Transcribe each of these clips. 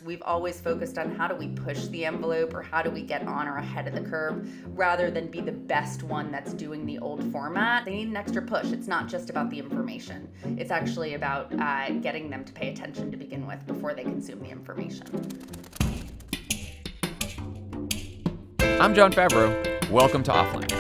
we've always focused on how do we push the envelope or how do we get on or ahead of the curve rather than be the best one that's doing the old format. They need an extra push. It's not just about the information. It's actually about getting them to pay attention to begin with before they consume the information. I'm Jon Favreau. Welcome to Offline.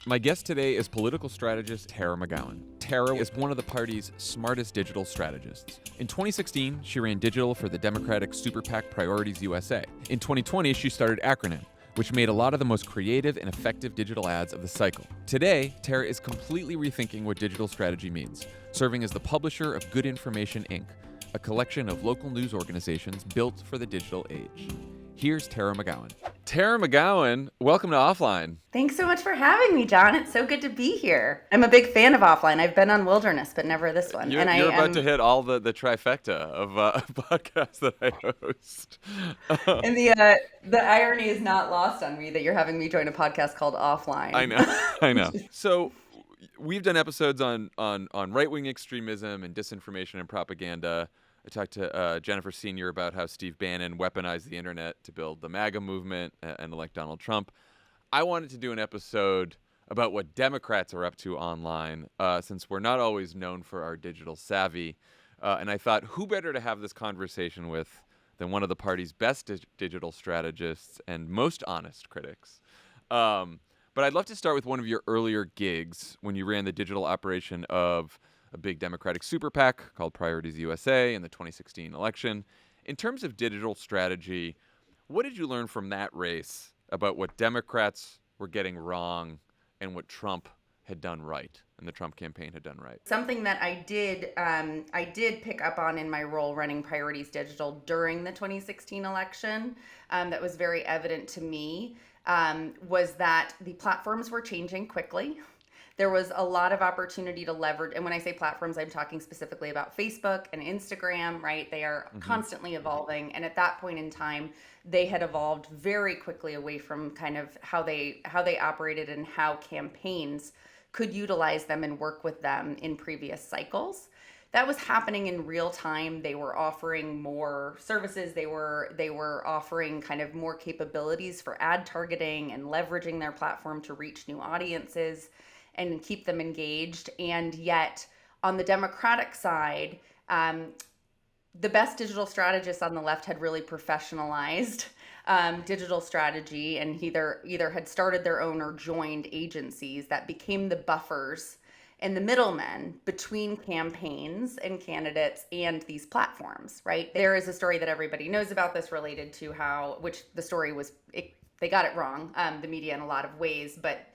My guest today is political strategist Tara McGowan. Tara is one of the party's smartest digital strategists. In 2016, she ran digital for the Democratic Super PAC Priorities USA. In 2020, she started Acronym, which made a lot of the most creative and effective digital ads of the cycle. Today, Tara is completely rethinking what digital strategy means, serving as the publisher of Good Information, Inc., a collection of local news organizations built for the digital age. Here's Tara McGowan. Tara McGowan, welcome to Offline. Thanks so much for having me, John. It's so good to be here. I'm a big fan of Offline. I've been on Wilderness, but never this one. You're about to hit all the trifecta of podcasts that I host. And the irony is not lost on me that you're having me join a podcast called Offline. I know. So we've done episodes on right-wing extremism and disinformation and propaganda. I talked to Jennifer Senior about how Steve Bannon weaponized the internet to build the MAGA movement and elect Donald Trump. I wanted to do an episode about what Democrats are up to online, since we're not always known for our digital savvy. And I thought, who better to have this conversation with than one of the party's best digital strategists and most honest critics. But I'd love to start with one of your earlier gigs when you ran the digital operation of a big Democratic super PAC called Priorities USA in the 2016 election. In terms of digital strategy, what did you learn from that race about what Democrats were getting wrong and what Trump had done right and the Trump campaign had done right? Something that I did pick up on in my role running Priorities Digital during the 2016 election that was very evident to me was that the platforms were changing quickly. There was a lot of opportunity to leverage, and when I say platforms, I'm talking specifically about Facebook and Instagram, right? They are constantly evolving, and at that point in time, they had evolved very quickly away from kind of how they operated and how campaigns could utilize them and work with them in previous cycles. That was happening in real time. They were offering more services. They were offering kind of more capabilities for ad targeting and leveraging their platform to reach new audiences and keep them engaged. And yet, on the Democratic side, the best digital strategists on the left had really professionalized digital strategy and either had started their own or joined agencies that became the buffers and the middlemen between campaigns and candidates and these platforms, right? There is a story that everybody knows about this related to which the story was, they got it wrong, the media in a lot of ways, but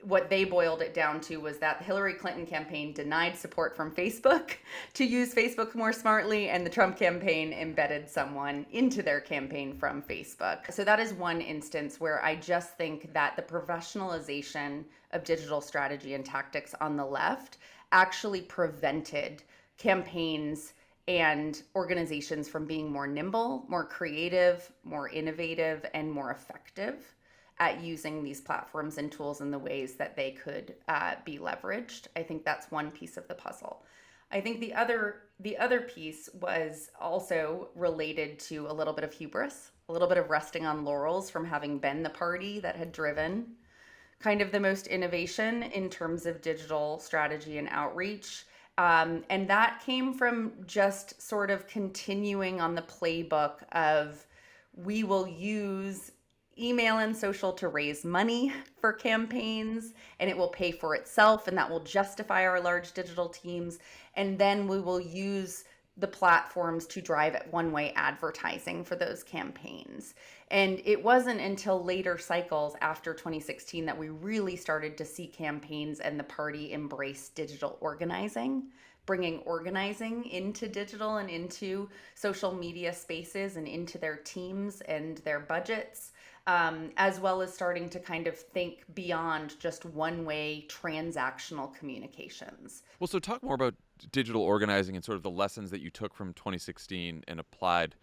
what they boiled it down to was that the Hillary Clinton campaign denied support from Facebook to use Facebook more smartly, and the Trump campaign embedded someone into their campaign from Facebook. So that is one instance where I just think that the professionalization of digital strategy and tactics on the left actually prevented campaigns and organizations from being more nimble, more creative, more innovative, and more effective at using these platforms and tools in the ways that they could be leveraged. I think that's one piece of the puzzle. I think the other piece was also related to a little bit of hubris, a little bit of resting on laurels from having been the party that had driven kind of the most innovation in terms of digital strategy and outreach. And that came from just sort of continuing on the playbook of we will use email and social to raise money for campaigns, and it will pay for itself, and that will justify our large digital teams. And then we will use the platforms to drive one-way advertising for those campaigns. And it wasn't until later cycles after 2016 that we really started to see campaigns and the party embrace digital organizing, bringing organizing into digital and into social media spaces and into their teams and their budgets. As well as starting to kind of think beyond just one-way transactional communications. Well, so talk more about digital organizing and sort of the lessons that you took from 2016 and applied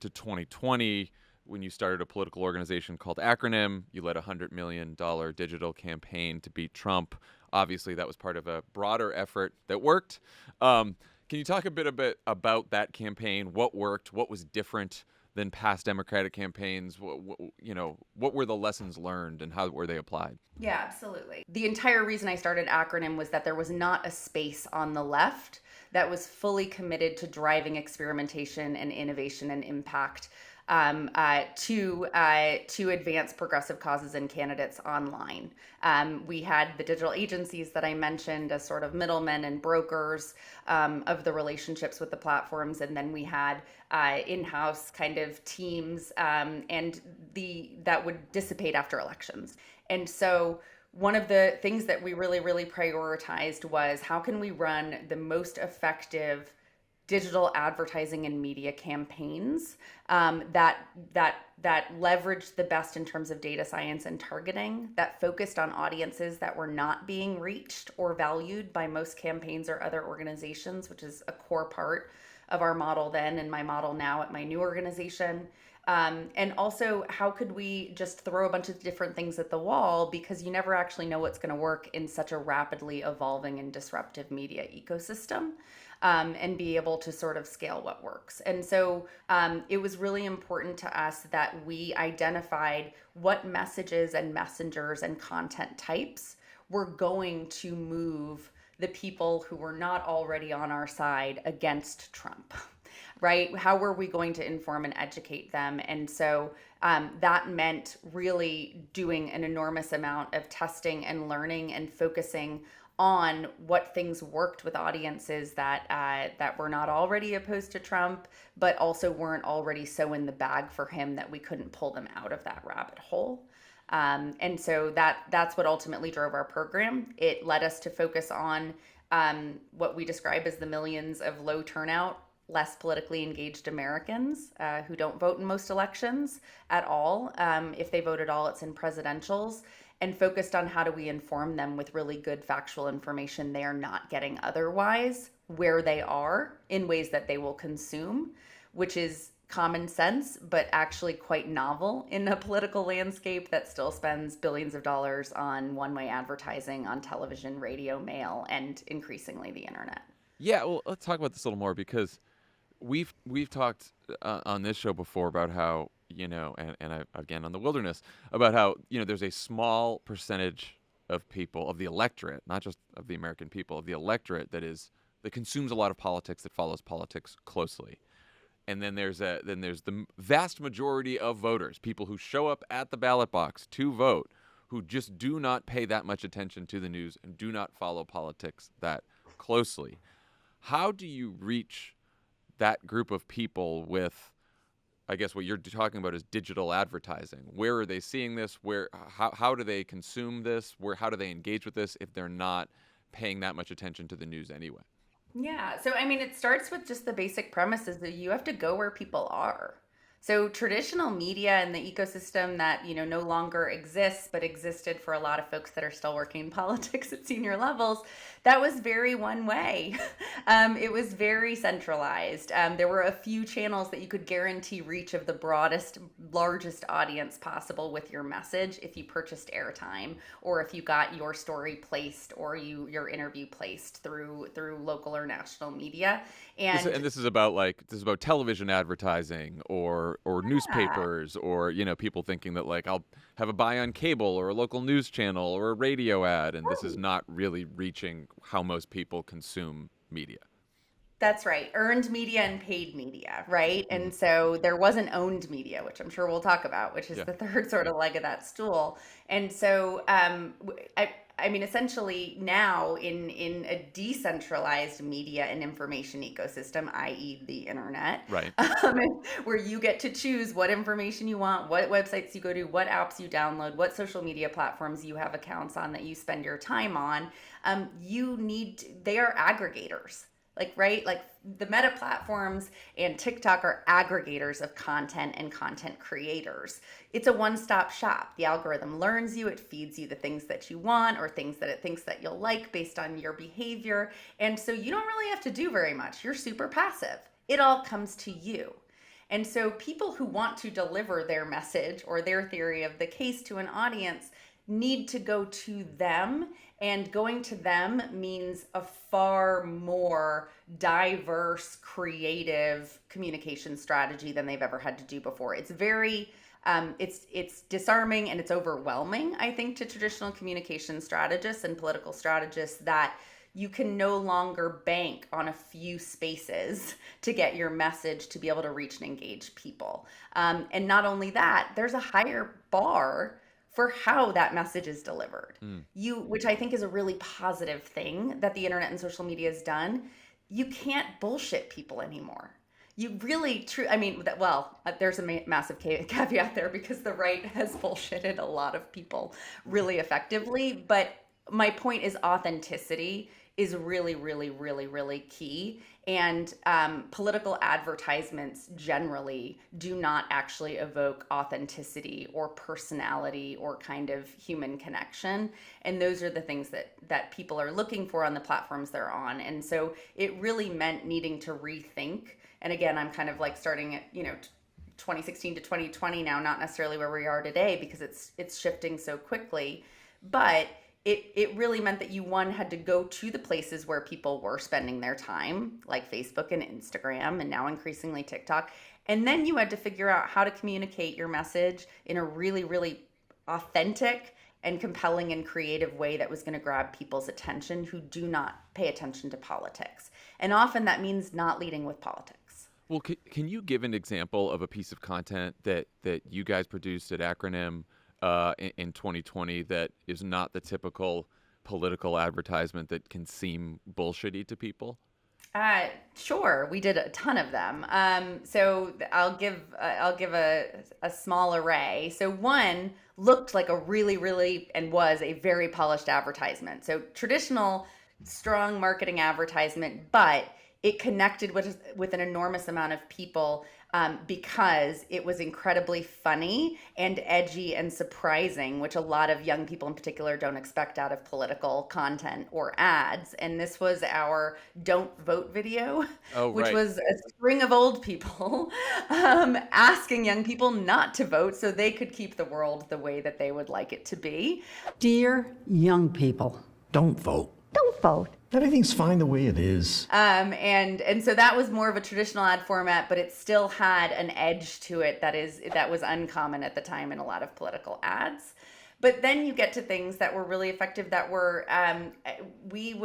to 2020 when you started a political organization called Acronym. You led a $100 million digital campaign to beat Trump. obviously that was part of a broader effort that worked. Can you talk a bit about that campaign? What worked? What was different than past Democratic campaigns? What were the lessons learned and how were they applied? Yeah, absolutely. The entire reason I started Acronym was that there was not a space on the left that was fully committed to driving experimentation and innovation and impact to advance progressive causes and candidates online. We had the digital agencies that I mentioned as sort of middlemen and brokers of the relationships with the platforms, and then we had in-house kind of teams and that would dissipate after elections. And so one of the things that we really, really prioritized was how can we run the most effective digital advertising and media campaigns that leveraged the best in terms of data science and targeting, that focused on audiences that were not being reached or valued by most campaigns or other organizations, which is a core part of our model then and my model now at my new organization. And also, how could we just throw a bunch of different things at the wall, because you never actually know what's going to work in such a rapidly evolving and disruptive media ecosystem, and be able to sort of scale what works. And so it was really important to us that we identified what messages and messengers and content types were going to move the people who were not already on our side against Trump. Right? How were we going to inform and educate them? And so that meant really doing an enormous amount of testing and learning and focusing on what things worked with audiences that were not already opposed to Trump, but also weren't already so in the bag for him that we couldn't pull them out of that rabbit hole. And so that's what ultimately drove our program. It led us to focus on what we describe as the millions of low turnout, less politically engaged Americans who don't vote in most elections at all. If they vote at all, it's in presidentials, and focused on how do we inform them with really good factual information they are not getting otherwise, where they are, in ways that they will consume, which is common sense, but actually quite novel in a political landscape that still spends billions of dollars on one-way advertising on television, radio, mail, and increasingly the internet. Yeah, well, let's talk about this a little more, because we've talked on this show before about how, again on the Wilderness, about how, there's a small percentage of people, of the electorate, not just of the American people, of the electorate that consumes a lot of politics, that follows politics closely. And then there's the vast majority of voters, people who show up at the ballot box to vote, who just do not pay that much attention to the news and do not follow politics that closely. How do you reach that group of people with, I guess what you're talking about is digital advertising? Where are they seeing this? How do they consume this? How do they engage with this if they're not paying that much attention to the news anyway? Yeah. So, I mean, it starts with just the basic premises that you have to go where people are. So traditional media and the ecosystem that, no longer exists, but existed for a lot of folks that are still working in politics at senior levels, that was very one way. It was very centralized. There were a few channels that you could guarantee reach of the broadest, largest audience possible with your message if you purchased airtime, or if you got your story placed or your interview placed through local or national media. And this is about television advertising or newspapers, or people thinking that I'll have a buy on cable or a local news channel or a radio ad, and this is not really reaching how most people consume media. That's right. Earned media and paid media, right? Mm-hmm. And so there wasn't owned media, which I'm sure we'll talk about, which is the third sort of leg of that stool. And so I mean, essentially now in a decentralized media and information ecosystem, i.e. the internet, right, where you get to choose what information you want, what websites you go to, what apps you download, what social media platforms you have accounts on that you spend your time on, they are aggregators. Right? The Meta platforms and TikTok are aggregators of content and content creators. It's a one-stop shop. The algorithm learns you, it feeds you the things that you want or things that it thinks that you'll like based on your behavior. And so you don't really have to do very much. You're super passive. It all comes to you. And so people who want to deliver their message or their theory of the case to an audience need to go to them, and going to them means a far more diverse, creative communication strategy than they've ever had to do before. It's very it's disarming and it's overwhelming, I think, to traditional communication strategists and political strategists that you can no longer bank on a few spaces to get your message to be able to reach and engage people. And not only that, there's a higher bar for how that message is delivered. Which I think is a really positive thing that the internet and social media has done. You can't bullshit people anymore. You really, there's a massive caveat there because the right has bullshitted a lot of people really effectively. But my point is authenticity is really, really, really, really key. And political advertisements generally do not actually evoke authenticity or personality or kind of human connection. And those are the things that people are looking for on the platforms they're on. And so it really meant needing to rethink. And again, I'm kind of like starting at, 2016 to 2020 now, not necessarily where we are today because it's shifting so quickly. But it really meant that you, one, had to go to the places where people were spending their time, like Facebook and Instagram, and now increasingly TikTok. And then you had to figure out how to communicate your message in a really, really authentic and compelling and creative way that was going to grab people's attention who do not pay attention to politics. And often that means not leading with politics. Well, can you give an example of a piece of content that you guys produced at Acronym in 2020 that is not the typical political advertisement that can seem bullshitty to people? Sure, we did a ton of them. So I'll give a small array. So one looked like a really, really, and was a very polished advertisement. So traditional, strong marketing advertisement, but it connected with an enormous amount of people because it was incredibly funny and edgy and surprising, which a lot of young people in particular don't expect out of political content or ads. And this was our Don't Vote video, which was a string of old people asking young people not to vote so they could keep the world the way that they would like it to be. Dear young people, don't vote. Don't vote. Everything's fine the way it is. And so that was more of a traditional ad format, but it still had an edge to it that was uncommon at the time in a lot of political ads. But then you get to things that were really effective that were, we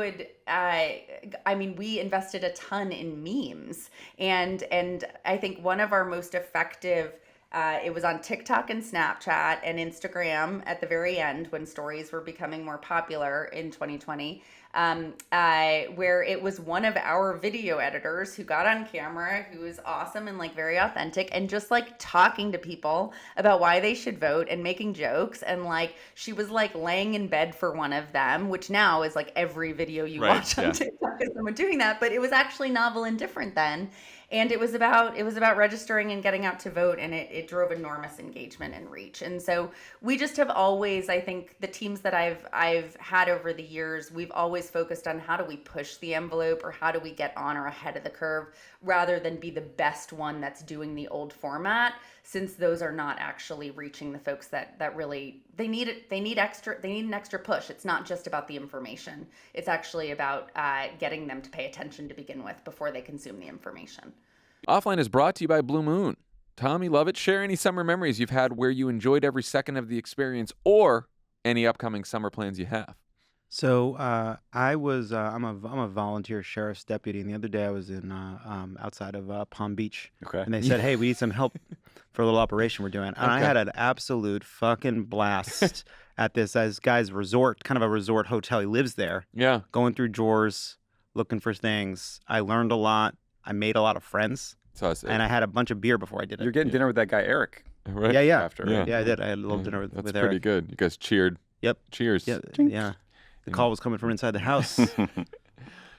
invested a ton in memes. And I think one of our most effective, it was on TikTok and Snapchat and Instagram at the very end when stories were becoming more popular in 2020, where it was one of our video editors who got on camera, who was awesome and like very authentic and just like talking to people about why they should vote and making jokes. And like, she was like laying in bed for one of them, which now is like every video you watch on TikTok is someone doing that, but it was actually novel and different then. And it was about registering and getting out to vote, and it drove enormous engagement and reach. And so we just have always, I think, the teams that I've had over the years, we've always focused on how do we push the envelope or how do we get on or ahead of the curve rather than be the best one that's doing the old format, since those are not actually reaching the folks that really they need an extra push. It's not just about the information. It's actually about getting them to pay attention to begin with before they consume the information. Offline is brought to you by Blue Moon. Tommy Lovett, share any summer memories you've had where you enjoyed every second of the experience or any upcoming summer plans you have. So I'm a volunteer sheriff's deputy, and the other day I was in outside of Palm Beach, and they said, "Hey, we need some help for a little operation we're doing." And I had an absolute fucking blast at this guy's resort, kind of a resort hotel. He lives there. Yeah, going through drawers, looking for things. I learned a lot. I made a lot of friends, and I had a bunch of beer before I did it. You're getting dinner with that guy Eric, right? Yeah. After, right? Yeah, I did. I had a little dinner with That's Eric. pretty good. You guys cheered. Yep. Cheers. Yeah. The call was coming from inside the house.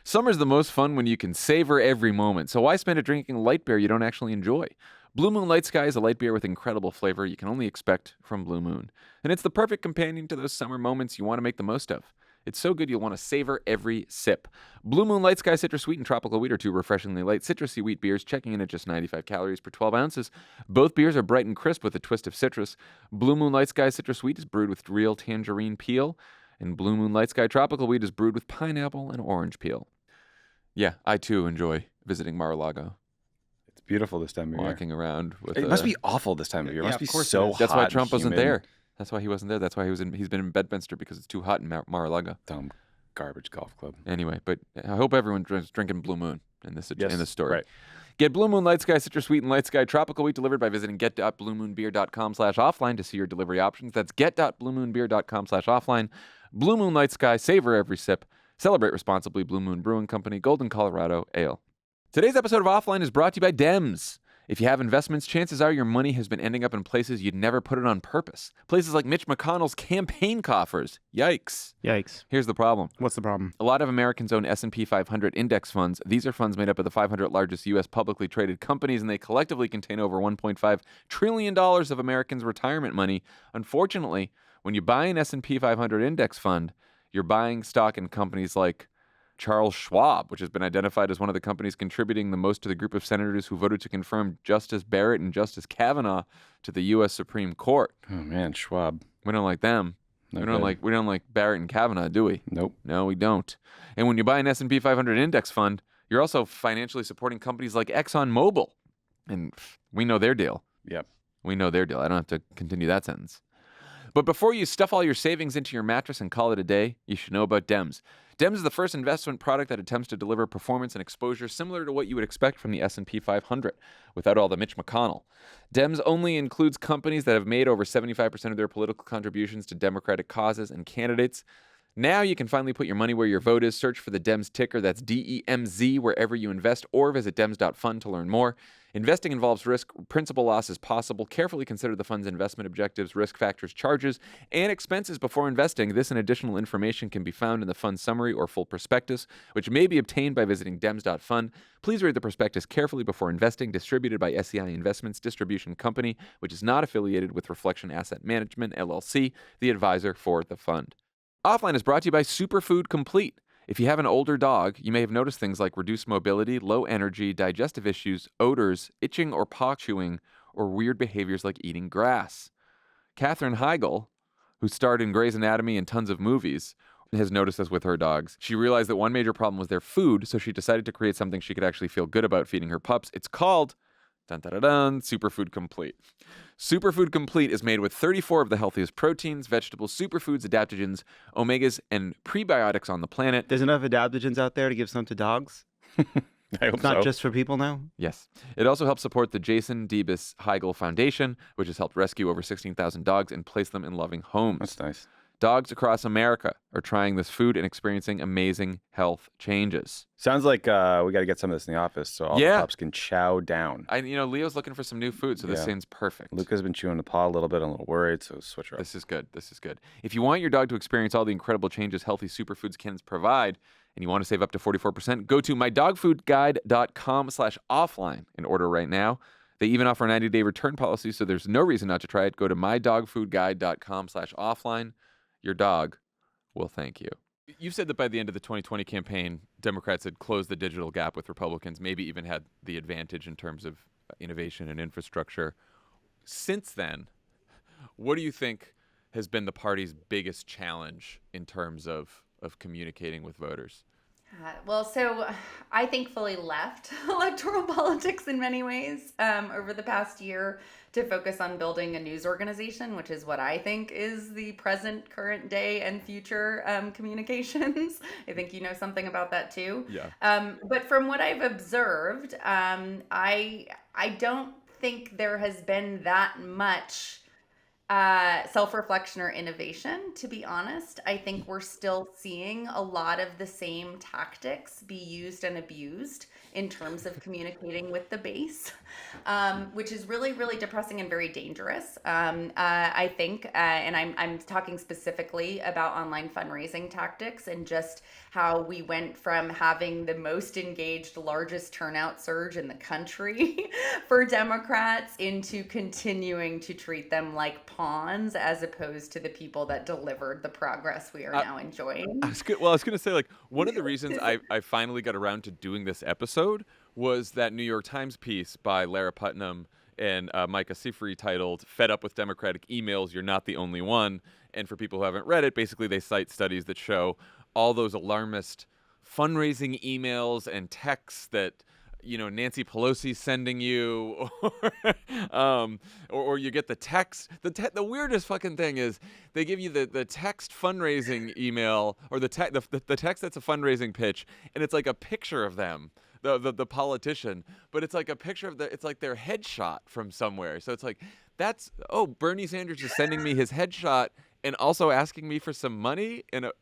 Summer's the most fun when you can savor every moment. So why spend it drinking light beer you don't actually enjoy? Blue Moon Light Sky is a light beer with incredible flavor you can only expect from Blue Moon. And it's the perfect companion to those summer moments you want to make the most of. It's so good you'll want to savor every sip. Blue Moon Light Sky Citrus Sweet and Tropical Wheat are two refreshingly light citrusy wheat beers, checking in at just 95 calories per 12 ounces. Both beers are bright and crisp with a twist of citrus. Blue Moon Light Sky Citrus Sweet is brewed with real tangerine peel, and Blue Moon Light Sky Tropical Wheat is brewed with pineapple and orange peel. Yeah, I too enjoy visiting Mar-a-Lago. It's beautiful this time of year. Walking around with It must be awful this time of year. It Yeah, must be of course it so is. hot. That's why and Trump wasn't humid. there. That's why he wasn't there. That's why he's been in Bedminster because it's too hot in Mar-a-Lago. Dumb garbage golf club. Anyway, but I hope everyone drinking Blue Moon in this story. Right. Get Blue Moon Light Sky Citrus Sweet and Light Sky Tropical Wheat delivered by visiting get.bluemoonbeer.com/offline to see your delivery options. That's get.bluemoonbeer.com/offline. Blue Moon Light Sky, savor every sip. Celebrate responsibly. Blue Moon Brewing Company, Golden, Colorado Ale. Today's episode of Offline is brought to you by Dems. If you have investments, chances are your money has been ending up in places you'd never put it on purpose. Places like Mitch McConnell's campaign coffers. Yikes. Yikes. Here's the problem. What's the problem? A lot of Americans own S&P 500 index funds. These are funds made up of the 500 largest U.S. publicly traded companies, and they collectively contain over $1.5 trillion of Americans' retirement money. Unfortunately, when you buy an S&P 500 index fund, you're buying stock in companies like Charles Schwab, which has been identified as one of the companies contributing the most to the group of senators who voted to confirm Justice Barrett and Justice Kavanaugh to the U.S. Supreme Court. Oh man, Schwab. We don't like them. No We don't like Barrett and Kavanaugh, do we? Nope. No, we don't. And when you buy an S&P 500 index fund, you're also financially supporting companies like ExxonMobil. And we know their deal. Yep. We know their deal. I don't have to continue that sentence. But before you stuff all your savings into your mattress and call it a day, you should know about Dems. Dems is the first investment product that attempts to deliver performance and exposure similar to what you would expect from the S&P 500, without all the Mitch McConnell. Dems only includes companies that have made over 75% of their political contributions to Democratic causes and candidates. Now you can finally put your money where your vote is. Search for the Dems ticker, that's DEMZ, wherever you invest, or visit dems.fund to learn more. Investing involves risk. Principal loss is possible. Carefully consider the fund's investment objectives, risk factors, charges, and expenses before investing. This and additional information can be found in the fund summary or full prospectus, which may be obtained by visiting dems.fund. Please read the prospectus carefully before investing. Distributed by SEI Investments Distribution Company, which is not affiliated with Reflection Asset Management, LLC, the advisor for the fund. Offline is brought to you by Superfood Complete. If you have an older dog, you may have noticed things like reduced mobility, low energy, digestive issues, odors, itching or paw chewing, or weird behaviors like eating grass. Katherine Heigl, who starred in Grey's Anatomy and tons of movies, has noticed this with her dogs. She realized that one major problem was their food, so she decided to create something she could actually feel good about feeding her pups. It's called Superfood Complete. Superfood Complete is made with 34 of the healthiest proteins, vegetables, superfoods, adaptogens, omegas, and prebiotics on the planet. There's enough adaptogens out there to give some to dogs? I hope It's not so. just for people now? Yes. It also helps support the Jason Debus Heigl Foundation, which has helped rescue over 16,000 dogs and place them in loving homes. That's nice. Dogs across America are trying this food and experiencing amazing health changes. Sounds like we got to get some of this in the office so all Yeah. the pups can chow down. Leo's looking for some new food, so this Yeah. seems perfect. Luca's been chewing the paw a little bit. I'm a little worried, so switch her up. This is good. This is good. If you want your dog to experience all the incredible changes healthy superfoods can provide, and you want to save up to 44%, go to mydogfoodguide.com/offline and order right now. They even offer a 90-day return policy, so there's no reason not to try it. Go to mydogfoodguide.com/offline. Your dog will thank you. You said that by the end of the 2020 campaign, Democrats had closed the digital gap with Republicans, maybe even had the advantage in terms of innovation and infrastructure. Since then, what do you think has been the party's biggest challenge in terms of communicating with voters? So I thankfully left electoral politics in many ways over the past year to focus on building a news organization, which is what I think is the present, current day, and future communications. I think you know something about that too. Yeah. But from what I've observed, I don't think there has been that much self-reflection or innovation, to be honest. I think we're still seeing a lot of the same tactics be used and abused in terms of communicating with the base, which is really, really depressing and very dangerous. I think, and I'm talking specifically about online fundraising tactics and just how we went from having the most engaged, largest turnout surge in the country for Democrats into continuing to treat them like pawns as opposed to the people that delivered the progress we are now enjoying. I was going to say, like, one of the reasons I finally got around to doing this episode was that New York Times piece by Lara Putnam and Micah Sifri titled "Fed Up with Democratic Emails, You're Not the Only One." And for people who haven't read it, basically they cite studies that show all those alarmist fundraising emails and texts that Nancy Pelosi's sending you, or you get the text. The weirdest fucking thing is they give you the text fundraising email or the text that's a fundraising pitch, and it's like a picture of them, the politician, but it's like a picture of it's like their headshot from somewhere. So it's like Bernie Sanders is sending me his headshot and also asking me for some money and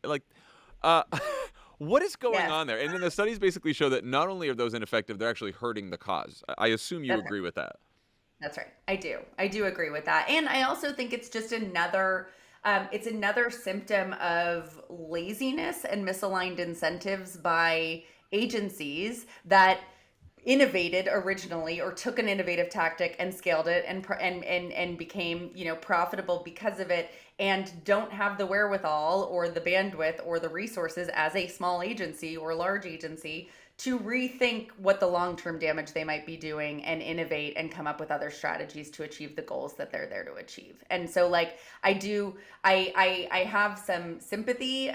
what is going on there? And then the studies basically show that not only are those ineffective, they're actually hurting the cause. I assume you agree with that. That's right. I do agree with that. And I also think it's just another symptom of laziness and misaligned incentives by agencies that innovated originally or took an innovative tactic and scaled it and became profitable because of it, and don't have the wherewithal or the bandwidth or the resources as a small agency or large agency to rethink what the long-term damage they might be doing and innovate and come up with other strategies to achieve the goals that they're there to achieve. And so I have some sympathy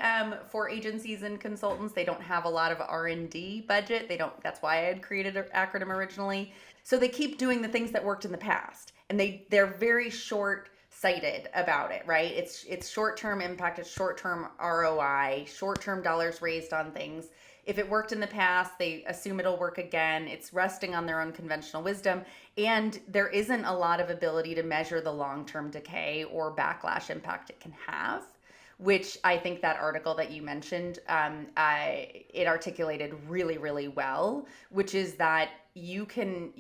for agencies and consultants. They don't have a lot of R&D budget. That's why I had created an acronym originally. So they keep doing the things that worked in the past, and they're very short-sighted about it, right? It's short-term impact, it's short-term ROI, short-term dollars raised on things. If it worked in the past, they assume it'll work again. It's resting on their own conventional wisdom. And there isn't a lot of ability to measure the long-term decay or backlash impact it can have, which I think that article that you mentioned, it articulated really, really well, which is that you can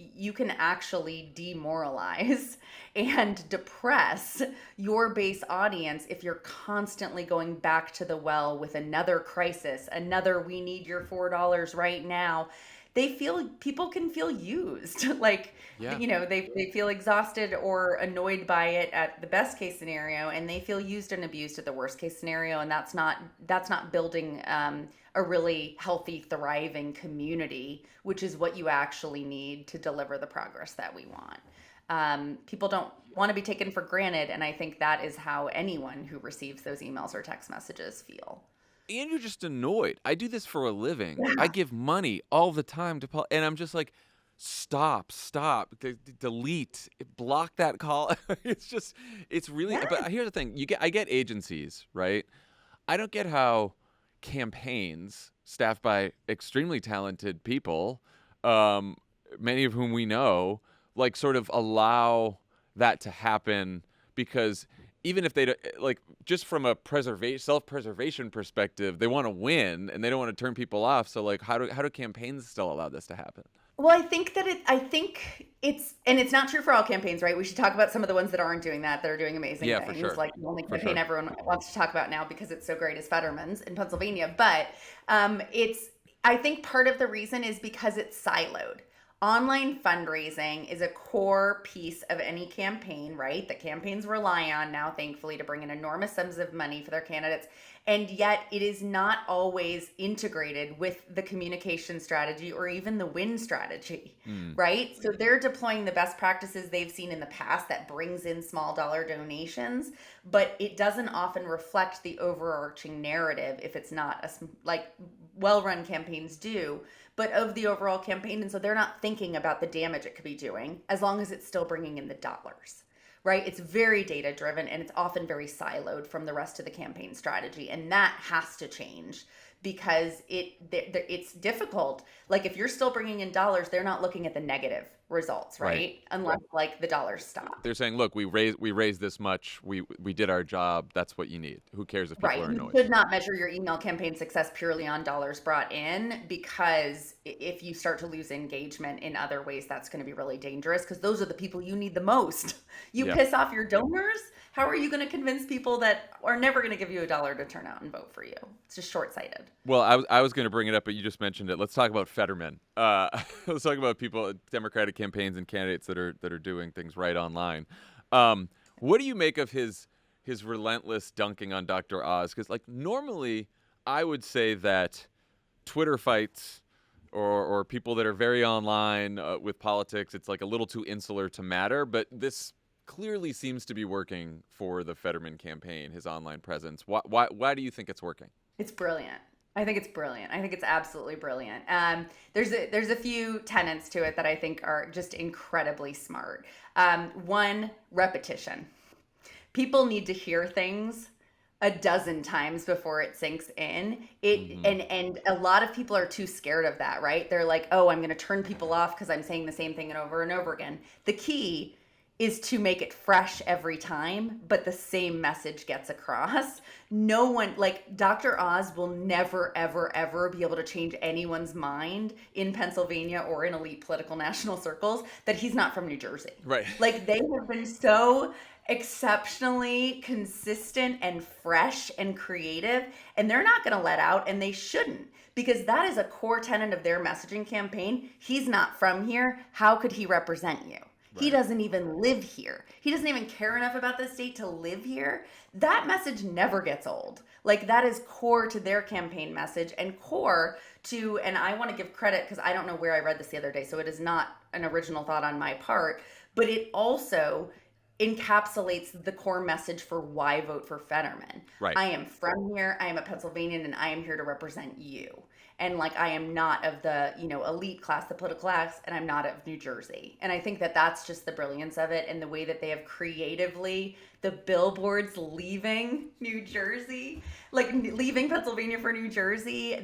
actually demoralize and depress your base audience if you're constantly going back to the well with another crisis, another "we need your $4 right now." People can feel used, they feel exhausted or annoyed by it at the best case scenario, and they feel used and abused at the worst case scenario, and that's not building a really healthy, thriving community, which is what you actually need to deliver the progress that we want. People don't want to be taken for granted, and I think that is how anyone who receives those emails or text messages feel. And you're just annoyed. I do this for a living. I give money all the time to and I'm just like, stop, delete, block that call. It's really. But here's the thing: I get agencies, right? I don't get how campaigns staffed by extremely talented people, many of whom we know, sort of allow that to happen, because even if they just from a self-preservation perspective, they want to win and they don't want to turn people off. So how do campaigns still allow this to happen? Well, I think it's not true for all campaigns, right? We should talk about some of the ones that aren't doing that are doing amazing things. For sure. Like the only campaign everyone wants to talk about now because it's so great is Fetterman's in Pennsylvania. But I think part of the reason is because it's siloed. Online fundraising is a core piece of any campaign, right? That campaigns rely on now, thankfully, to bring in enormous sums of money for their candidates. And yet it is not always integrated with the communication strategy or even the win strategy, right? So they're deploying the best practices they've seen in the past that brings in small dollar donations, but it doesn't often reflect the overarching narrative if it's not well-run campaigns do, but of the overall campaign. And so they're not thinking about the damage it could be doing as long as it's still bringing in the dollars, right? It's very data driven, and it's often very siloed from the rest of the campaign strategy. And that has to change because it's difficult. If you're still bringing in dollars, they're not looking at the negative results, right? Unless the dollars stop. They're saying, look, we raised this much. We did our job. That's what you need. Who cares if people are annoyed? You should not measure your email campaign success purely on dollars brought in, because if you start to lose engagement in other ways, that's going to be really dangerous, because those are the people you need the most. You piss off your donors. How are you going to convince people that are never going to give you $1 to turn out and vote for you? It's just short-sighted. Well, I was going to bring it up, but you just mentioned it. Let's talk about Fetterman. Let's talk about Democratic campaigns and candidates that are doing things right online. What do you make of his relentless dunking on Dr. Oz? Because like normally, I would say that Twitter fights or people that are very online with politics, it's like a little too insular to matter. But this clearly seems to be working for the Fetterman campaign, his online presence. Why do you think it's working? It's brilliant. I think it's brilliant. I think it's absolutely brilliant. There's a few tenets to it that I think are just incredibly smart. One, repetition. People need to hear things a dozen times before it sinks in. And a lot of people are too scared of that, right? They're like, oh, I'm going to turn people off because I'm saying the same thing over and over again. The key is to make it fresh every time, but the same message gets across. No one, like Dr. Oz will never, ever, ever be able to change anyone's mind in Pennsylvania or in elite political national circles that he's not from New Jersey. Right. Like they have been so exceptionally consistent and fresh and creative, and they're not going to let out, and they shouldn't, because that is a core tenet of their messaging campaign. He's not from here. How could he represent you? Right. He doesn't even live here. He doesn't even care enough about the state to live here. That message never gets old. Like that is core to their campaign message and core to, and I want to give credit because I don't know where I read this the other day, so it is not an original thought on my part, but it also encapsulates the core message for why vote for Fetterman. Right. I am from here. I am a Pennsylvanian, and I am here to represent you. And like, I am not of the, elite class, the political class, and I'm not of New Jersey. And I think that that's just the brilliance of it, and the way that they have creatively, the billboards leaving New Jersey, like leaving Pennsylvania for New Jersey,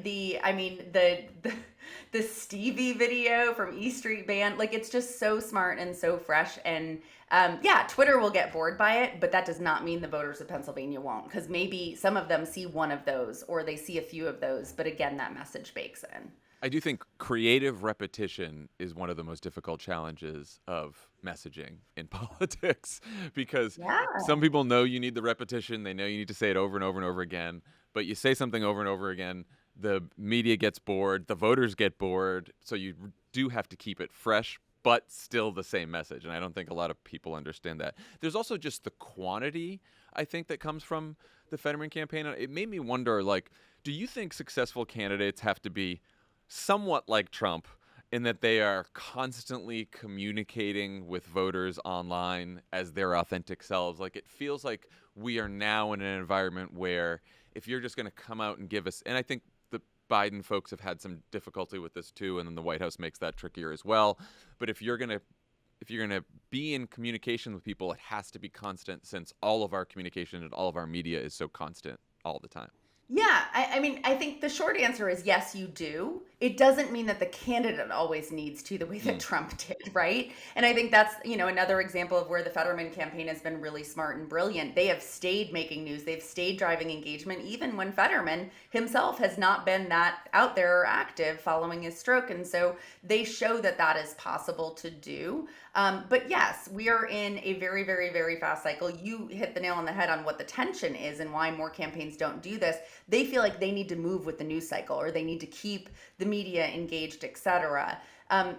the Stevie video from E Street Band, like it's just so smart and so fresh. And Twitter will get bored by it, but that does not mean the voters of Pennsylvania won't, because maybe some of them see one of those or they see a few of those. But again, that message bakes in. I do think creative repetition is one of the most difficult challenges of messaging in politics, because some people know you need the repetition. They know you need to say it over and over and over again, but you say something over and over again, the media gets bored, the voters get bored. So you do have to keep it fresh, but still the same message. And I don't think a lot of people understand that. There's also just the quantity, I think, that comes from the Fetterman campaign. It made me wonder, like, do you think successful candidates have to be somewhat like Trump in that they are constantly communicating with voters online as their authentic selves? Like, it feels like we are now in an environment where if you're just going to come out and give us, and I think the Biden folks have had some difficulty with this too, and then the White House makes that trickier as well. But if you're gonna be in communication with people, it has to be constant, since all of our communication and all of our media is so constant all the time. Yeah, I think the short answer is yes, you do. It doesn't mean that the candidate always needs to, the way that Trump did, right? And I think that's, another example of where the Fetterman campaign has been really smart and brilliant. They have stayed making news. They've stayed driving engagement, even when Fetterman himself has not been that out there or active following his stroke. And so they show that that is possible to do. But yes, we are in a very, very, very fast cycle. You hit the nail on the head on what the tension is and why more campaigns don't do this. They feel like they need to move with the news cycle, or they need to keep the media engaged, etc.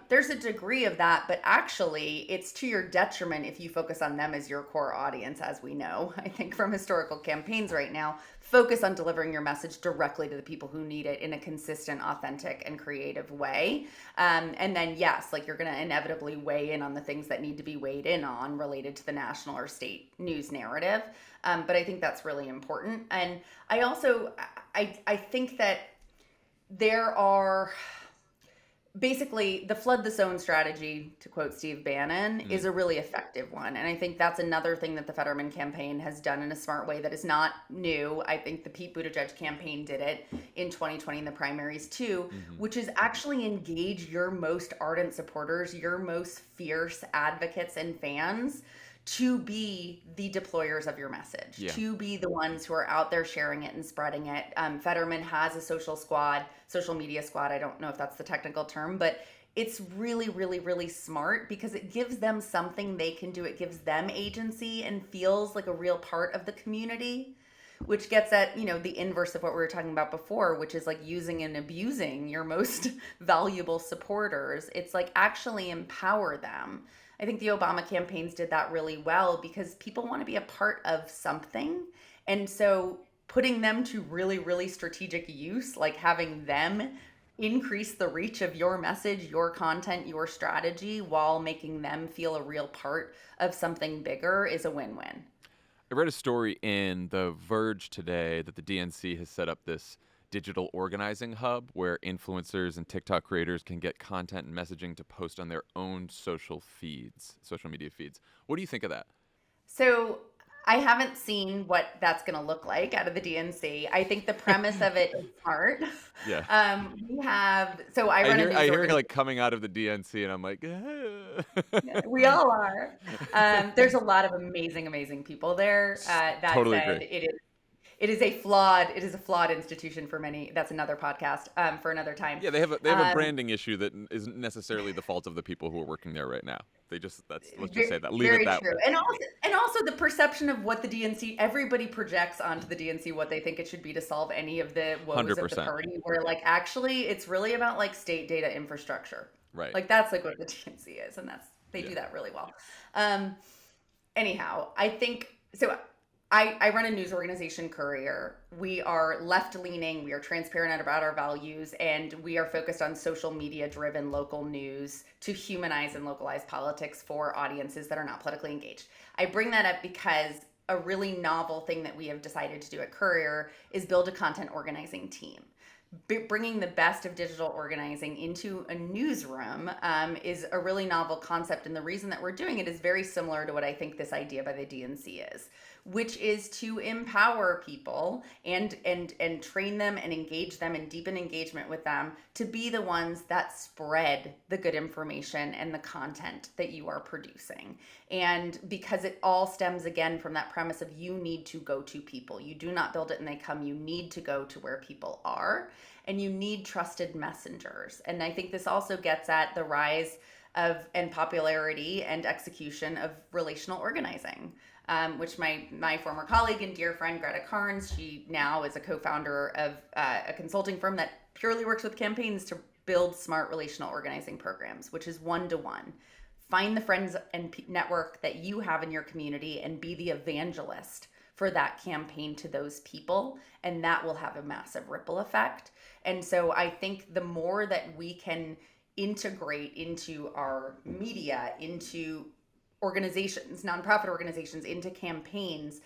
There's a degree of that, but actually it's to your detriment if you focus on them as your core audience, as we know, I think, from historical campaigns right now. Focus on delivering your message directly to the people who need it in a consistent, authentic, and creative way. And then, yes, like you're going to inevitably weigh in on the things that need to be weighed in on related to the national or state news narrative. But I think that's really important. And I also, I think that there are basically the flood the zone strategy, to quote Steve Bannon, is a really effective one. And I think that's another thing that the Fetterman campaign has done in a smart way that is not new. I think the Pete Buttigieg campaign did it in 2020 in the primaries too, which is actually engage your most ardent supporters, your most fierce advocates and fans, to be the deployers of your message, to be the ones who are out there sharing it and spreading it. Fetterman has a social media squad. I don't know if that's the technical term, but it's really, really, really smart because it gives them something they can do. It gives them agency and feels like a real part of the community. which gets at, the inverse of what we were talking about before, which is like using and abusing your most valuable supporters. It's like actually empower them. I think the Obama campaigns did that really well because people want to be a part of something. And so putting them to really, really strategic use, like having them increase the reach of your message, your content, your strategy, while making them feel a real part of something bigger, is a win-win. I read a story in The Verge today that the DNC has set up this digital organizing hub where influencers and TikTok creators can get content and messaging to post on their own social media feeds. What do you think of that? So I haven't seen what that's going to look like out of the DNC. I think the premise of it is smart. Yeah. I run a news I hear organization. like coming out of the DNC and I'm like, We all are. There's a lot of amazing people there. That Totally said, agree. it is a flawed institution for many. That's another podcast for another time. Yeah, they have a branding issue that isn't necessarily the fault of the people who are working there right now. Let's just say that. Leave it that way. And also the perception of what the DNC, everybody projects onto the DNC what they think it should be to solve any of the woes 100%. of the party, where like actually it's really about like state data infrastructure. Right. Like that's like what the DNC is, and they do that really well. Anyhow, I think so. I run a news organization, Courier. We are left-leaning, we are transparent about our values, and we are focused on social media-driven local news to humanize and localize politics for audiences that are not politically engaged. I bring that up because a really novel thing that we have decided to do at Courier is build a content organizing team. Bringing the best of digital organizing into a newsroom is a really novel concept, and the reason that we're doing it is very similar to what I think this idea by the DNC is, which is to empower people and train them and engage them and deepen engagement with them to be the ones that spread the good information and the content that you are producing. And because it all stems again from that premise of you need to go to people. You do not build it and they come. You need to go to where people are, and you need trusted messengers. And I think this also gets at the rise of and popularity and execution of relational organizing. Which my former colleague and dear friend Greta Carnes, she now is a co-founder of a consulting firm that purely works with campaigns to build smart relational organizing programs, which is one-to-one. Find the friends and network that you have in your community and be the evangelist for that campaign to those people, and that will have a massive ripple effect. And so I think the more that we can integrate into our media, into organizations, nonprofit organizations, into campaigns,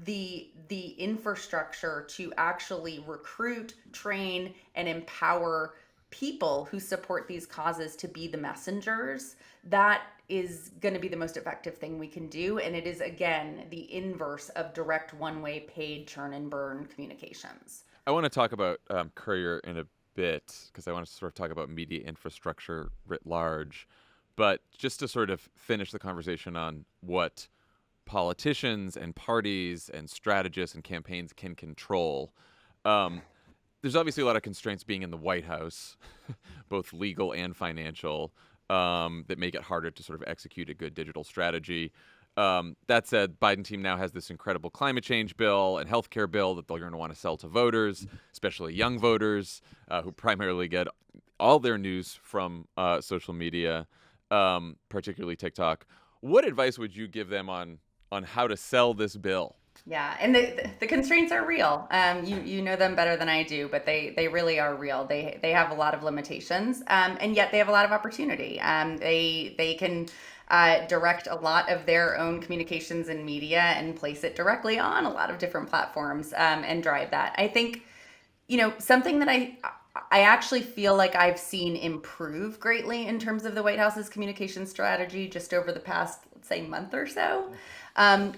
the infrastructure to actually recruit, train, and empower people who support these causes to be the messengers, that is going to be the most effective thing we can do. And it is, again, the inverse of direct one-way paid churn and burn communications. I want to talk about Courier in a bit because I want to sort of talk about media infrastructure writ large. But just to sort of finish the conversation on what politicians and parties and strategists and campaigns can control, there's obviously a lot of constraints being in the White House, both legal and financial, that make it harder to sort of execute a good digital strategy. That said, Biden team now has this incredible climate change bill and healthcare bill that they're going to want to sell to voters, especially young voters who primarily get all their news from social media. Particularly TikTok. What advice would you give them on how to sell this bill? Yeah, and the constraints are real. You know them better than I do, but they really are real. They have a lot of limitations, and yet they have a lot of opportunity. They can direct a lot of their own communications and media and place it directly on a lot of different platforms and drive that. I think, something that I actually feel like I've seen improve greatly in terms of the White House's communication strategy just over the past, let's say, month or so,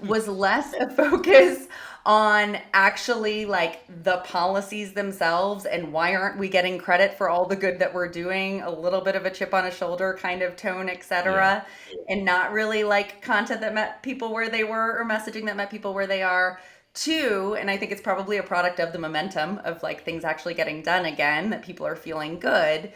was less a focus on actually like the policies themselves and why aren't we getting credit for all the good that we're doing, a little bit of a chip on a shoulder kind of tone, etc. And not really like content that met people where they were or messaging that met people where they are. Two, and I think it's probably a product of the momentum of like things actually getting done again, that people are feeling good,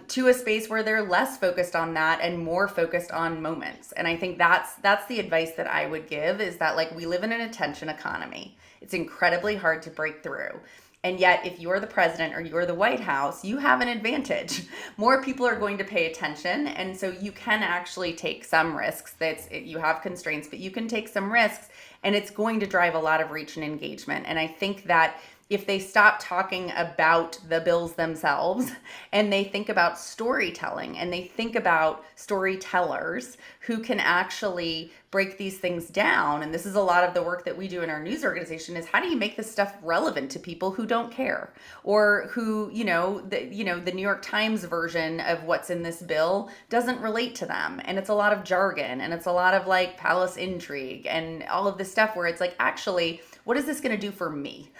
to a space where they're less focused on that and more focused on moments. And I think that's the advice that I would give, is that like we live in an attention economy. It's incredibly hard to break through. And yet, if you're the president or you're the White House, you have an advantage. More people are going to pay attention. And so you can actually take some risks. You have constraints, but you can take some risks. And it's going to drive a lot of reach and engagement. And I think that if they stop talking about the bills themselves and they think about storytelling and they think about storytellers who can actually break these things down, and this is a lot of the work that we do in our news organization, is how do you make this stuff relevant to people who don't care, or who, the New York Times version of what's in this bill doesn't relate to them, and it's a lot of jargon, and it's a lot of like palace intrigue and all of this stuff where it's like, actually, what is this going to do for me?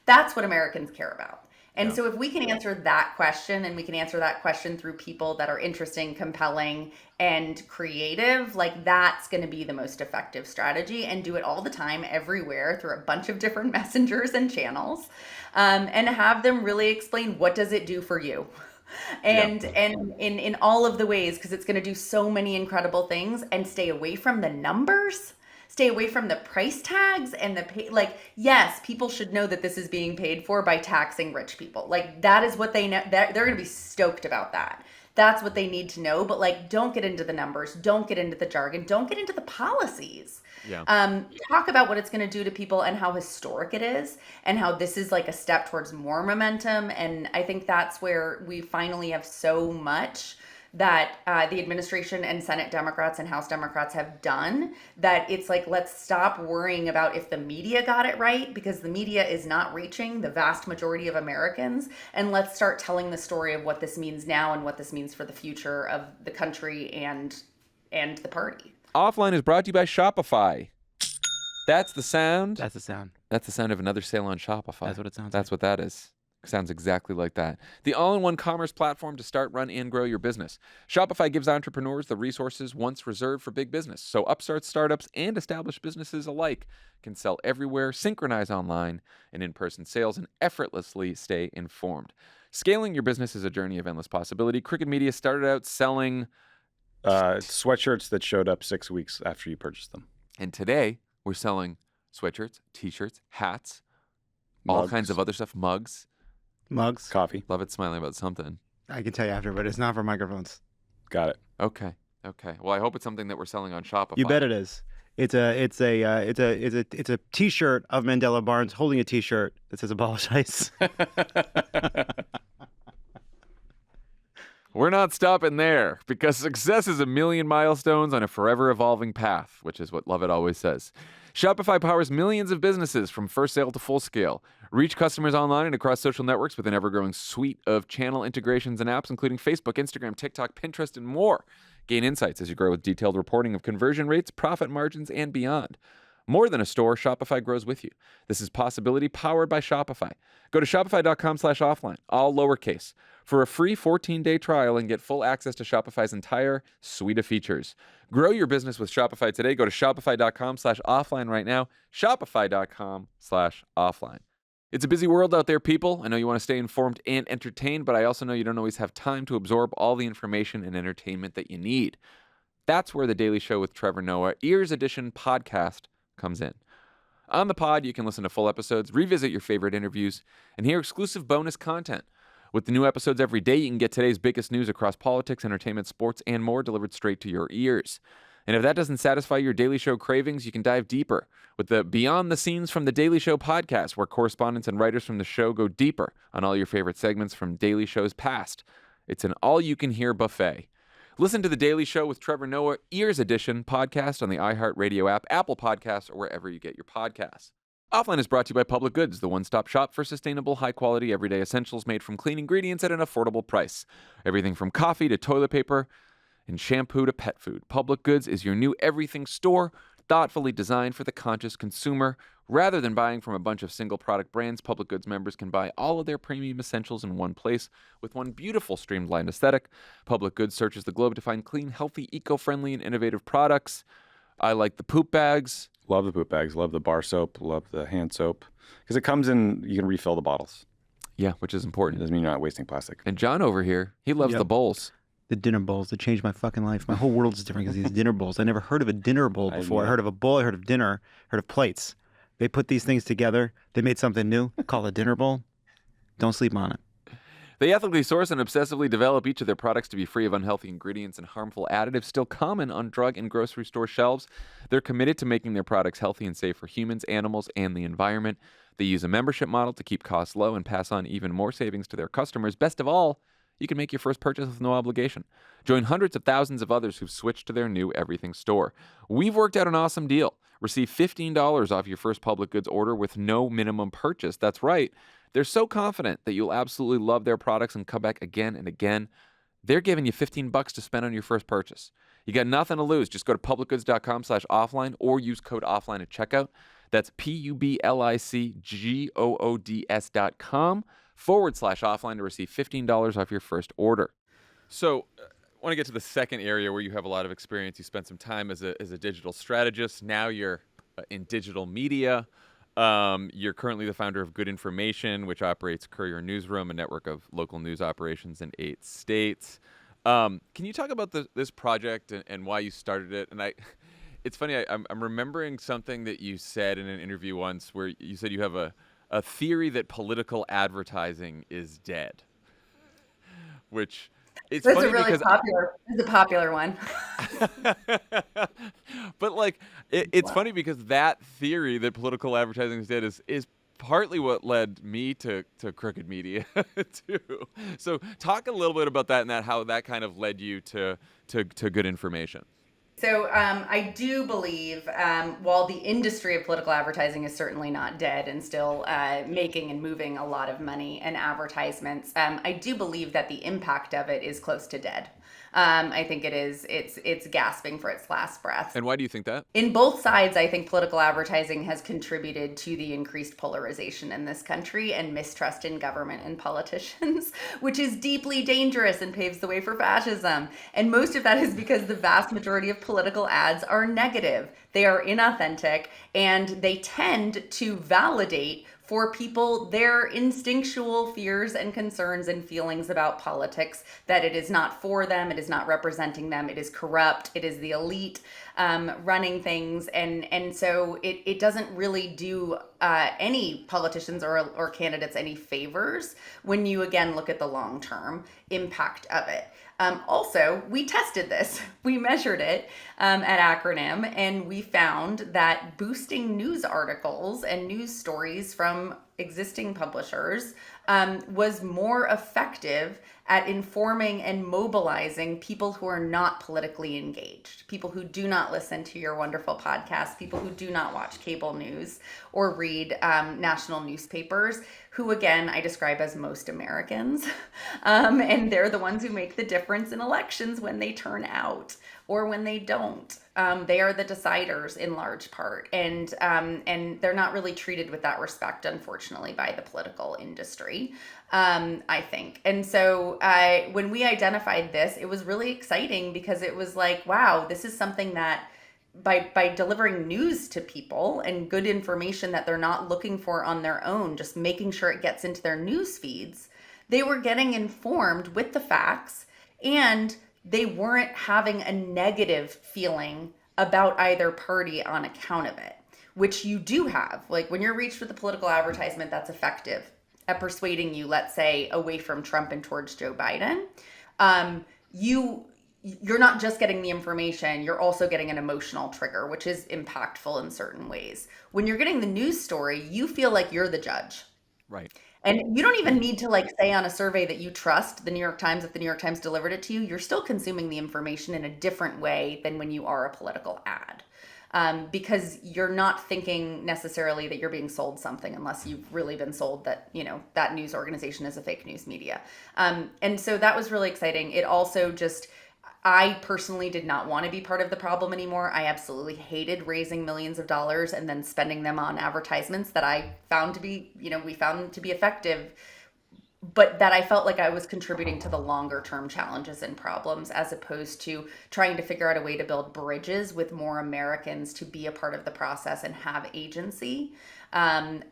That's what Americans care about. And so if we can answer that question, and we can answer that question through people that are interesting, compelling, and creative, like that's going to be the most effective strategy, and do it all the time, everywhere, through a bunch of different messengers and channels, and have them really explain, what does it do for you? And in all of the ways, because it's going to do so many incredible things, and stay away from the numbers. Stay away from the price tags and the pay. Like, yes, people should know that this is being paid for by taxing rich people. Like, that is what they know. They're going to be stoked about that. That's what they need to know. But like, don't get into the numbers. Don't get into the jargon. Don't get into the policies. Talk about what it's going to do to people and how historic it is, and how this is like a step towards more momentum. And I think that's where we finally have so much that the administration and Senate Democrats and House Democrats have done, that it's like, let's stop worrying about if the media got it right, because the media is not reaching the vast majority of Americans. And let's start telling the story of what this means now and what this means for the future of the country and the party. Offline is brought to you by Shopify. That's the sound. That's the sound. That's the sound of another sale on Shopify. That's what it sounds That's what that is. Sounds exactly like that. The all-in-one commerce platform to start, run, and grow your business. Shopify gives entrepreneurs the resources once reserved for big business, so upstarts, startups, and established businesses alike can sell everywhere, synchronize online and in-person sales, and effortlessly stay informed. Scaling your business is a journey of endless possibility. Crooked Media started out selling sweatshirts that showed up 6 weeks after you purchased them. And today, we're selling sweatshirts, t-shirts, hats, all kinds of other stuff, mugs. Coffee. Lovett smiling about something. I can tell you after, but it's not for microphones. Got it. Okay. Well, I hope it's something that we're selling on Shopify. You bet it is. It's a T-shirt of Mandela Barnes holding a T-shirt that says "Abolish ICE." We're not stopping there, because success is a million milestones on a forever evolving path, which is what Lovett always says. Shopify powers millions of businesses from first sale to full scale. Reach customers online and across social networks with an ever-growing suite of channel integrations and apps, including Facebook, Instagram, TikTok, Pinterest, and more. Gain insights as you grow with detailed reporting of conversion rates, profit margins, and beyond. More than a store, Shopify grows with you. This is Possibility powered by Shopify. Go to shopify.com/offline, all lowercase, for a free 14-day trial and get full access to Shopify's entire suite of features. Grow your business with Shopify today. Go to shopify.com/offline right now. Shopify.com/offline. It's a busy world out there, people. I know you want to stay informed and entertained, but I also know you don't always have time to absorb all the information and entertainment that you need. That's where The Daily Show with Trevor Noah, Ears Edition podcast, comes in. On the pod, you can listen to full episodes, revisit your favorite interviews, and hear exclusive bonus content. With the new episodes every day, you can get today's biggest news across politics, entertainment, sports, and more delivered straight to your ears. And if that doesn't satisfy your Daily Show cravings, you can dive deeper with the Beyond the Scenes from The Daily Show podcast, where correspondents and writers from the show go deeper on all your favorite segments from Daily Show's past. It's an all-you-can-hear buffet. Listen to The Daily Show with Trevor Noah, Ears Edition podcast on the iHeartRadio app, Apple Podcasts, or wherever you get your podcasts. Offline is brought to you by Public Goods, the one-stop shop for sustainable, high-quality, everyday essentials made from clean ingredients at an affordable price. Everything from coffee to toilet paper and shampoo to pet food. Public Goods is your new everything store, thoughtfully designed for the conscious consumer. Rather than buying from a bunch of single-product brands, Public Goods members can buy all of their premium essentials in one place with one beautiful streamlined aesthetic. Public Goods searches the globe to find clean, healthy, eco-friendly, and innovative products. I like the poop bags. Love the poop bags. Love the bar soap. Love the hand soap. Because it comes in, you can refill the bottles. Yeah, which is It important. doesn't mean you're not wasting plastic. And John over here, he loves Yep. the bowls. The dinner bowls that changed my fucking life. My whole world is different because these dinner bowls. I never heard of a dinner bowl before. I heard of a bowl. I heard of dinner. Heard of plates. They put these things together. They made something new called a dinner bowl. Don't sleep on it. They ethically source and obsessively develop each of their products to be free of unhealthy ingredients and harmful additives still common on drug and grocery store shelves. They're committed to making their products healthy and safe for humans, animals, and the environment. They use a membership model to keep costs low and pass on even more savings to their customers. Best of all, you can make your first purchase with no obligation. Join hundreds of thousands of others who've switched to their new everything store. We've worked out an awesome deal. Receive $15 off your first public goods order with no minimum purchase. That's right. They're so confident that you'll absolutely love their products and come back again and again. They're giving you $15 to spend on your first purchase. You got nothing to lose. Just go to publicgoods.com/offline or use code offline at checkout. That's publicgoods.com/offline to receive $15 off your first order. So I want to get to the second area where you have a lot of experience. You spent some time as a digital strategist. Now you're in digital media. You're currently the founder of Good Information, which operates Courier Newsroom, a network of local news operations in 8 states. Can you talk about this project and why you started it? And it's funny, I'm remembering something that you said in an interview once where you said you have a theory that political advertising is dead, which it's That's funny a really because it's a popular one. but like it's funny because that theory that political advertising is dead is partly what led me to crooked media too. So talk a little bit about that and how that kind of led you to Good Information. So I do believe, while the industry of political advertising is certainly not dead and still making and moving a lot of money and advertisements, I do believe that the impact of it is close to dead. I think it's gasping for its last breath. And why do you think that? In both sides, I think political advertising has contributed to the increased polarization in this country and mistrust in government and politicians, which is deeply dangerous and paves the way for fascism. And most of that is because the vast majority of political ads are negative. They are inauthentic, and they tend to validate for people their instinctual fears and concerns and feelings about politics, that it is not for them, it is not representing them, it is corrupt, it is the elite running things. And so it doesn't really do any politicians or candidates any favors when you, again, look at the long-term impact of it. Also, we tested this. We measured it at Acronym, and we found that boosting news articles and news stories from existing publishers was more effective at informing and mobilizing people who are not politically engaged, people who do not listen to your wonderful podcast, people who do not watch cable news or read national newspapers, who, again, I describe as most Americans. And they're the ones who make the difference in elections when they turn out or when they don't. They are the deciders in large part. And they're not really treated with that respect, unfortunately, by the political industry, I think. And so when we identified this, it was really exciting because it was like, wow, this is something that by delivering news to people and good information that they're not looking for on their own, just making sure it gets into their news feeds, they were getting informed with the facts, and they weren't having a negative feeling about either party on account of it, which you do have. Like when you're reached with a political advertisement that's effective at persuading you, let's say, away from Trump and towards Joe Biden, you're not just getting the information, you're also getting an emotional trigger, which is impactful in certain ways. When you're getting the news story, you feel like you're the judge. Right. And you don't even need to say on a survey that you trust the New York Times, if the New York Times delivered it to you, you're still consuming the information in a different way than when you are a political ad. Because you're not thinking necessarily that you're being sold something unless you've really been sold that, that news organization is a fake news media. And so that was really exciting. It also just, I personally did not want to be part of the problem anymore. I absolutely hated raising millions of dollars and then spending them on advertisements that I found to be, we found to be effective but that I felt like I was contributing to the longer term challenges and problems, as opposed to trying to figure out a way to build bridges with more Americans to be a part of the process and have agency. And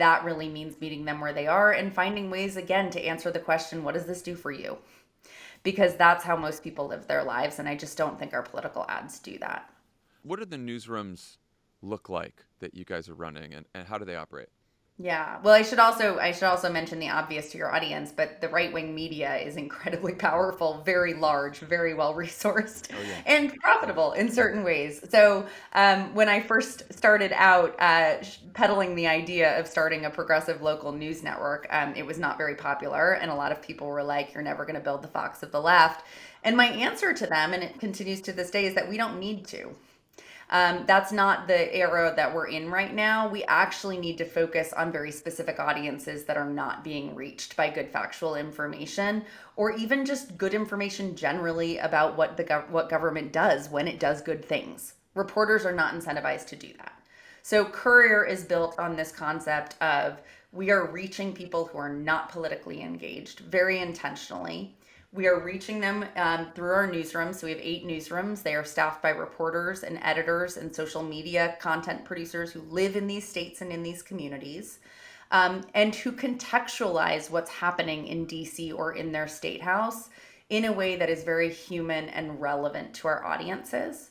that really means meeting them where they are and finding ways, again, to answer the question, what does this do for you? Because that's how most people live their lives. And I just don't think our political ads do that. What do the newsrooms look like that you guys are running, and how do they operate? Yeah. Well, I should also mention the obvious to your audience, but the right-wing media is incredibly powerful, very large, very well resourced, and profitable in certain ways. So when I first started out peddling the idea of starting a progressive local news network, it was not very popular, and a lot of people were like, "You're never going to build the Fox of the left." And my answer to them, and it continues to this day, is that we don't need to. That's not the era that we're in right now. We actually need to focus on very specific audiences that are not being reached by good factual information, or even just good information generally about what what government does when it does good things. Reporters are not incentivized to do that. So Courier is built on this concept of we are reaching people who are not politically engaged very intentionally. We are reaching them through our newsrooms. So we have 8 newsrooms. They are staffed by reporters and editors and social media content producers who live in these states and in these communities, and who contextualize what's happening in DC or in their state house in a way that is very human and relevant to our audiences.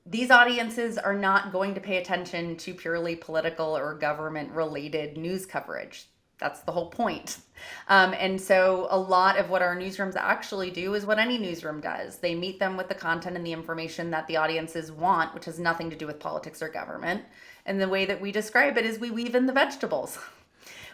These audiences are not going to pay attention to purely political or government-related news coverage. That's the whole point. And so a lot of what our newsrooms actually do is what any newsroom does. They meet them with the content and the information that the audiences want, which has nothing to do with politics or government. And the way that we describe it is we weave in the vegetables.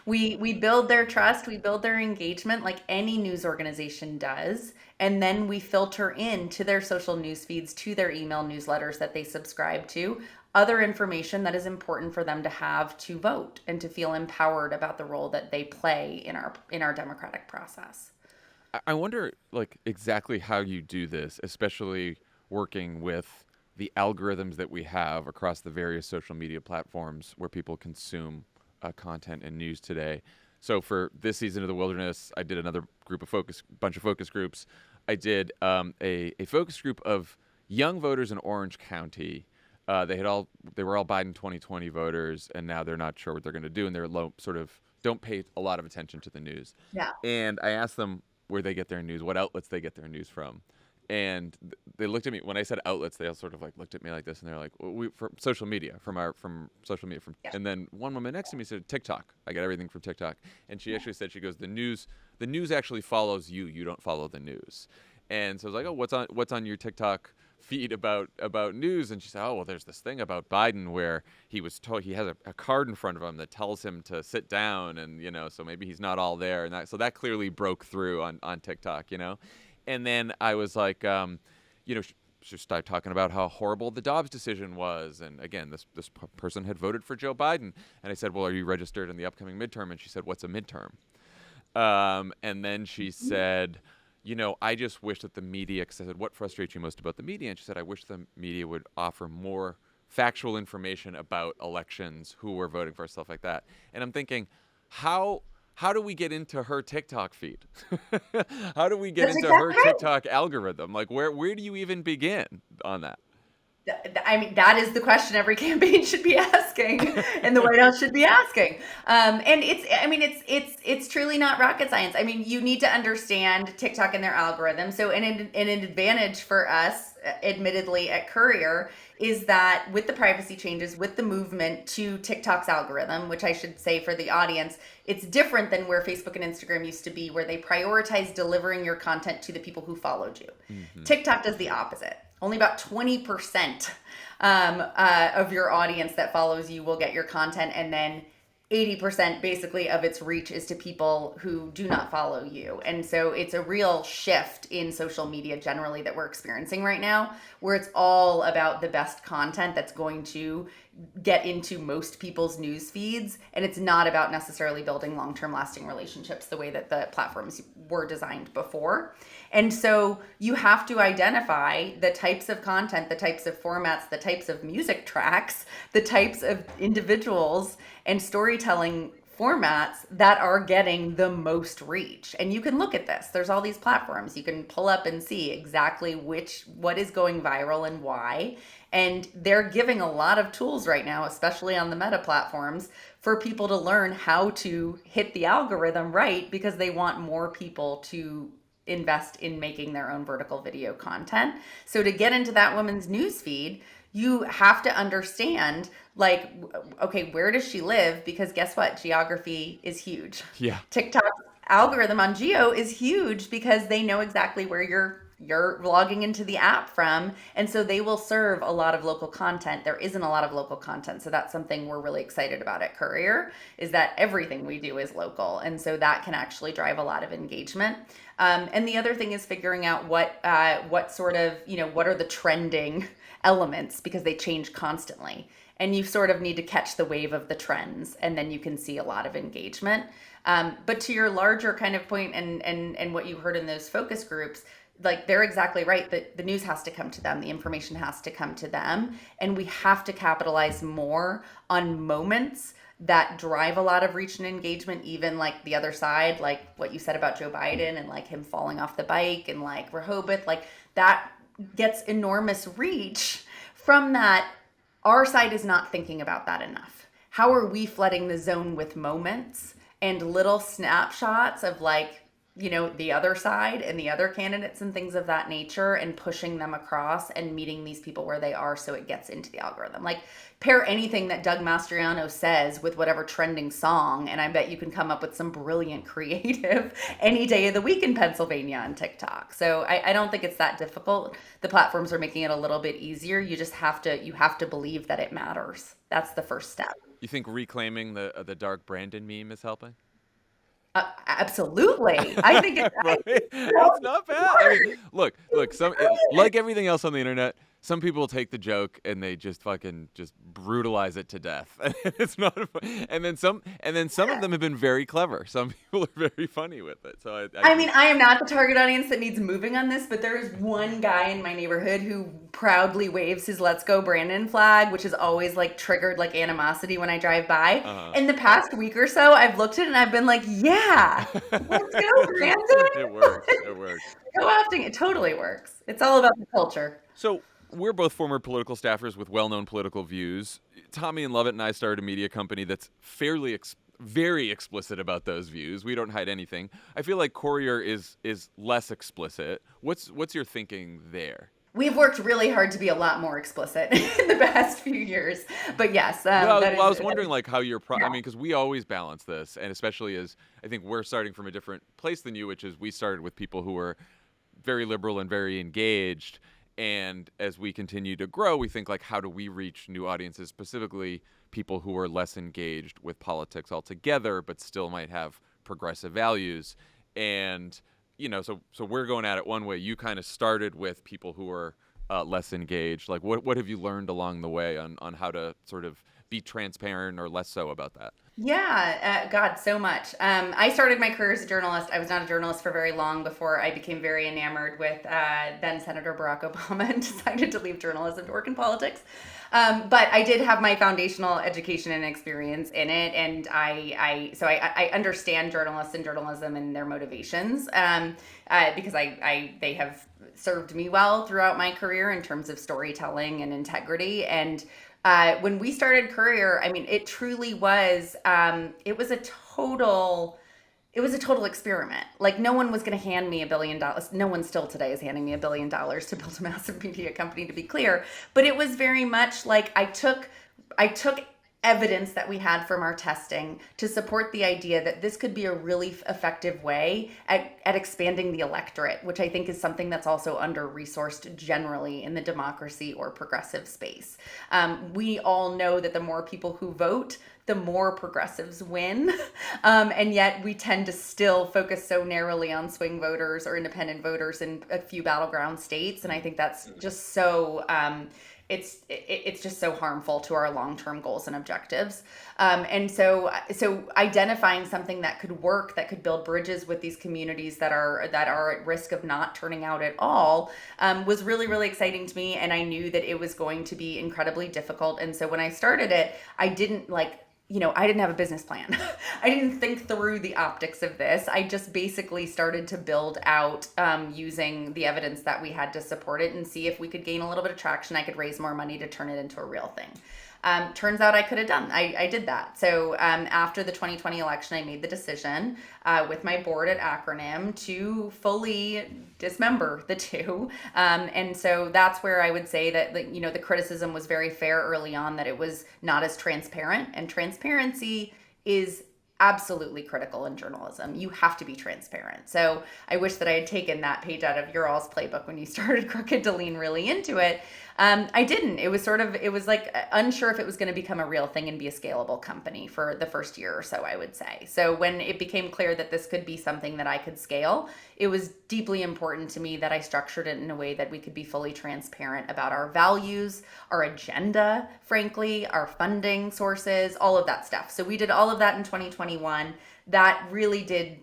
We build their trust, we build their engagement like any news organization does, and then we filter into their social news feeds, to their email newsletters that they subscribe to, other information that is important for them to have to vote and to feel empowered about the role that they play in our democratic process. I wonder, like, exactly how you do this, especially working with the algorithms that we have across the various social media platforms where people consume content and news today. So for this season of The Wilderness, I did another bunch of focus groups. I did a focus group of young voters in Orange County. They were all Biden 2020 voters, and now they're not sure what they're going to do, and they're sort of don't pay a lot of attention to the news. Yeah. And I asked them where they get their news, what outlets they get their news from. And they looked at me when I said outlets. They all sort of like looked at me like this, and they're like, well, from social media, from social media, Yeah. And then one woman next to me said TikTok. I get everything from TikTok. And she actually said, she goes, the news actually follows you. You don't follow the news. And so I was like, oh, what's on your TikTok feed about news? And she said, oh, well, there's this thing about Biden where he was told he has a card in front of him that tells him to sit down, and so maybe he's not all there, and so that clearly broke through on TikTok, And then I was like, she started talking about how horrible the Dobbs decision was, and again, this person had voted for Joe Biden, and I said, well, are you registered in the upcoming midterm? And she said, what's a midterm? And then she said, I just wish that the media, because I said, what frustrates you most about the media? And she said, I wish the media would offer more factual information about elections, who we're voting for, stuff like that. And I'm thinking, how do we get into her TikTok feed? How do we get into her TikTok algorithm? Like, where do you even begin on that? I mean, that is the question every campaign should be asking, and the White House should be asking. And it's truly not rocket science. I mean, you need to understand TikTok and their algorithm. So an advantage for us, admittedly, at Courier, is that with the privacy changes, with the movement to TikTok's algorithm, which I should say for the audience, it's different than where Facebook and Instagram used to be, where they prioritize delivering your content to the people who followed you. Mm-hmm. TikTok does the opposite. Only about 20% of your audience that follows you will get your content, and then 80% basically of its reach is to people who do not follow you. And so it's a real shift in social media generally that we're experiencing right now, where it's all about the best content that's going to get into most people's news feeds, and it's not about necessarily building long-term lasting relationships the way that the platforms were designed before. And so you have to identify the types of content, the types of formats, the types of music tracks, the types of individuals and storytelling formats that are getting the most reach. And you can look at this. There's all these platforms. You can pull up and see exactly what is going viral and why. And they're giving a lot of tools right now, especially on the Meta platforms, for people to learn how to hit the algorithm right, because they want more people to invest in making their own vertical video content. So to get into that woman's newsfeed, you have to understand, like, okay, where does she live? Because guess what? Geography is huge. Yeah. TikTok's algorithm on geo is huge because they know exactly where you're logging into the app from. And so they will serve a lot of local content. There isn't a lot of local content. So that's something we're really excited about at Courier, is that everything we do is local. And so that can actually drive a lot of engagement. And the other thing is figuring out what sort of, what are the trending elements, because they change constantly. And you sort of need to catch the wave of the trends, and then you can see a lot of engagement. But to your larger kind of point and what you heard in those focus groups, like, they're exactly right, that the news has to come to them, the information has to come to them, and we have to capitalize more on moments that drive a lot of reach and engagement, even like the other side, like what you said about Joe Biden and like him falling off the bike, and like Rehoboth, like that gets enormous reach from that. Our side is not thinking about that enough. How are we flooding the zone with moments and little snapshots of, like, the other side and the other candidates and things of that nature, and pushing them across and meeting these people where they are so it gets into the algorithm? Like, pair anything that Doug Mastriano says with whatever trending song, and I bet you can come up with some brilliant creative any day of the week in Pennsylvania on TikTok. So I don't think it's that difficult. The platforms are making it a little bit easier. You just have to believe that it matters. That's the first step. You think reclaiming the dark Brandon meme is helping? Absolutely. I think it's Right? That's not bad. I mean, look. Like everything else on the internet, some people take the joke and they just fucking just brutalize it to death. And it's not fun. And then some of them have been very clever. Some people are very funny with it. So I mean, I am not the target audience that needs moving on this, but there is one guy in my neighborhood who proudly waves his "Let's Go Brandon" flag, which is always like triggered like animosity when I drive by. In the past week or so, I've looked at it and I've been like, yeah, let's go, Brandon. It works. It works. Go after it. Totally works. It's all about the culture. So we're both former political staffers with well-known political views. Tommy and Lovett and I started a media company that's fairly very explicit about those views. We don't hide anything. I feel like Courier is less explicit. What's your thinking there? We've worked really hard to be a lot more explicit in the past few years, but yes. I was wondering, like, how you're. I mean, because we always balance this, and especially as I think we're starting from a different place than you, which is we started with people who were very liberal and very engaged. And as we continue to grow, we think, like, how do we reach new audiences, specifically people who are less engaged with politics altogether, but still might have progressive values. And, so we're going at it one way. You kind of started with people who are less engaged. Like, what have you learned along the way on how to sort of be transparent or less so about that? Yeah, God, so much. I started my career as a journalist. I was not a journalist for very long before I became very enamored with then Senator Barack Obama and decided to leave journalism to work in politics. But I did have my foundational education and experience in it, and I understand journalists and journalism and their motivations because they have served me well throughout my career in terms of storytelling and integrity. And when we started Courier, I mean, it truly was, it was a total experiment. Like, no one was going to hand me $1 billion. No one still today is handing me $1 billion to build a massive media company, to be clear. But it was very much like I took evidence that we had from our testing to support the idea that this could be a really effective way at expanding the electorate, which I think is something that's also under-resourced generally in the democracy or progressive space. We all know that the more people who vote, the more progressives win. And yet we tend to still focus so narrowly on swing voters or independent voters in a few battleground states. And I think that's just so... It's just so harmful to our long-term goals and objectives. And so identifying something that could work, that could build bridges with these communities that are at risk of not turning out at all, was really, really exciting to me. And I knew that it was going to be incredibly difficult. And so when I started it, I didn't I didn't have a business plan. I didn't think through the optics of this. I just basically started to build out using the evidence that we had to support it and see if we could gain a little bit of traction. I could raise more money to turn it into a real thing. Turns out I could have done. I did that. So after the 2020 election, I made the decision with my board at Acronym to fully dismember the two. And so that's where I would say that the criticism was very fair early on, that it was not as transparent. And transparency is absolutely critical in journalism. You have to be transparent. So I wish that I had taken that page out of your all's playbook when you started Crooked to lean really into it. I didn't. It was like unsure if it was going to become a real thing and be a scalable company for the first year or so, I would say. So when it became clear that this could be something that I could scale, it was deeply important to me that I structured it in a way that we could be fully transparent about our values, our agenda, frankly, our funding sources, all of that stuff. So we did all of that in 2021. That really did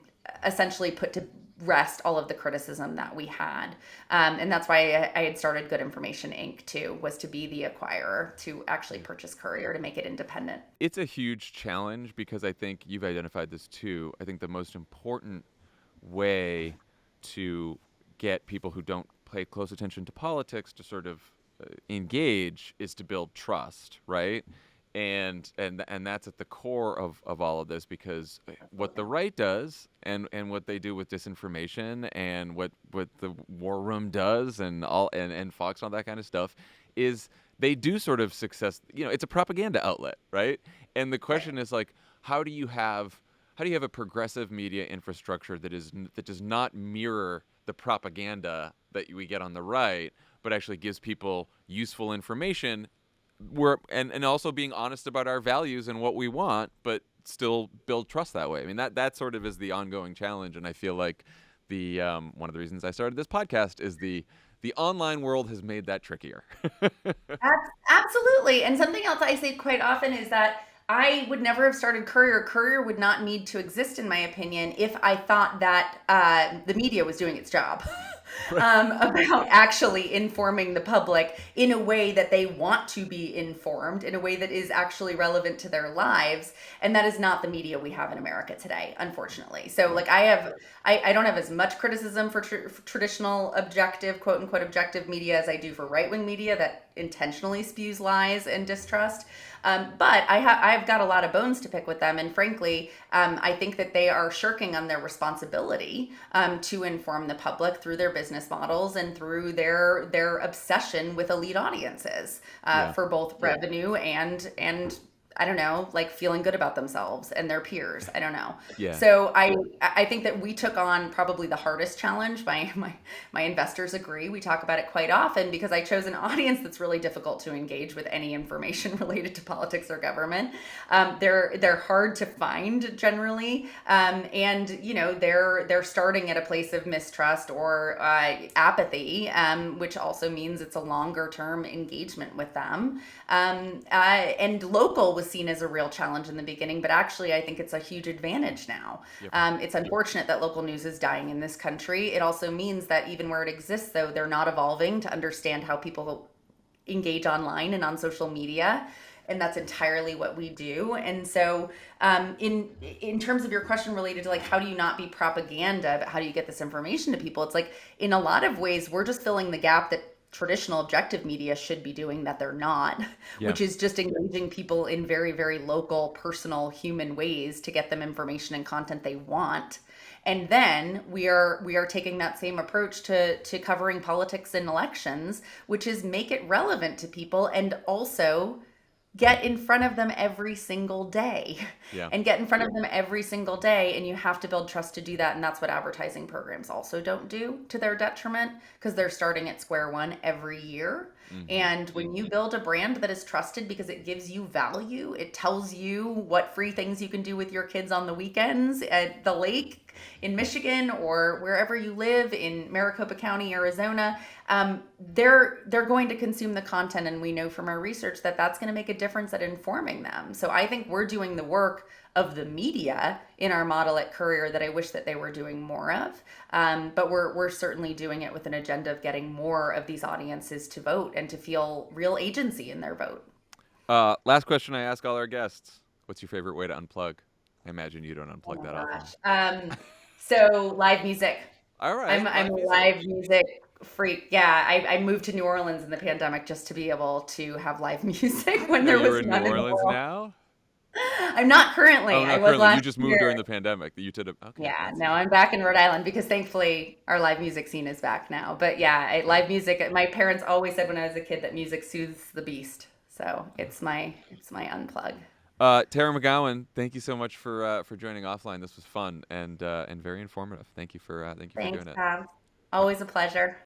essentially put to rest all of the criticism that we had. And that's why I had started Good Information Inc. too, was to be the acquirer, to actually purchase Courier, to make it independent. It's a huge challenge because I think you've identified this too. I think the most important way to get people who don't pay close attention to politics to sort of engage is to build trust, right? And that's at the core of all of this, because what the right does and what they do with disinformation and what the War Room does and Fox and all that kind of stuff is they do sort of success. It's a propaganda outlet, right? And the question is like, how do you have a progressive media infrastructure that does not mirror the propaganda that we get on the right, but actually gives people useful information? And also being honest about our values and what we want, but still build trust that way. I mean, that sort of is the ongoing challenge, and I feel like the one of the reasons I started this podcast is the online world has made that trickier. Absolutely. And something else I say quite often is that I would never have started Courier. Courier would not need to exist, in my opinion, if I thought that the media was doing its job. About actually informing the public in a way that they want to be informed, in a way that is actually relevant to their lives. And that is not the media we have in America today, unfortunately. So like I don't have as much criticism for traditional objective, quote unquote, objective media as I do for right-wing media that intentionally spews lies and distrust. But I've got a lot of bones to pick with them. And frankly, I think that they are shirking on their responsibility to inform the public through their business models and through their obsession with elite audiences for both revenue and I don't know, like feeling good about themselves and their peers. I don't know. Yeah. So I think that we took on probably the hardest challenge. My investors agree. We talk about it quite often because I chose an audience that's really difficult to engage with any information related to politics or government. They're hard to find generally, and they're starting at a place of mistrust or apathy, which also means it's a longer term engagement with them. And local was seen as a real challenge in the beginning, but actually I think it's a huge advantage now. Yep. It's unfortunate that local news is dying in this country. It also means that even where it exists, though, they're not evolving to understand how people engage online and on social media. And that's entirely what we do. And so in terms of your question related to like, how do you not be propaganda, but how do you get this information to people? It's like, in a lot of ways, we're just filling the gap that traditional objective media should be doing that they're not, which is just engaging people in very, very local, personal, human ways to get them information and content they want. And then we are taking that same approach to covering politics and elections, which is make it relevant to people and also get in front of them every single day and get in front of them every single day. And you have to build trust to do that. And that's what advertising programs also don't do, to their detriment, because they're starting at square one every year. Mm-hmm. And when you build a brand that is trusted because it gives you value, it tells you what free things you can do with your kids on the weekends at the lake in Michigan or wherever you live in Maricopa County, Arizona, they're going to consume the content. And we know from our research that that's going to make a difference at informing them. So I think we're doing the work of the media in our model at Courier that I wish that they were doing more of. But we're certainly doing it with an agenda of getting more of these audiences to vote and to feel real agency in their vote. Last question I ask all our guests. What's your favorite way to unplug? I imagine you don't Oh unplug my that often. gosh. So live music. All right. I'm a live music freak. Yeah, I moved to New Orleans in the pandemic just to be able to have live music when there You're was in none New in the Orleans world. now? I'm not currently. Oh, I not was currently. You last just moved year. during the pandemic. Okay. Yeah, That's no, I'm back in Rhode Island because thankfully our live music scene is back now. But yeah, live music. My parents always said when I was a kid that music soothes the beast. So it's my unplug. Tara McGowan, thank you so much for joining offline. This was fun and very informative. Thank you for Thanks, doing it. Tab. Always a pleasure.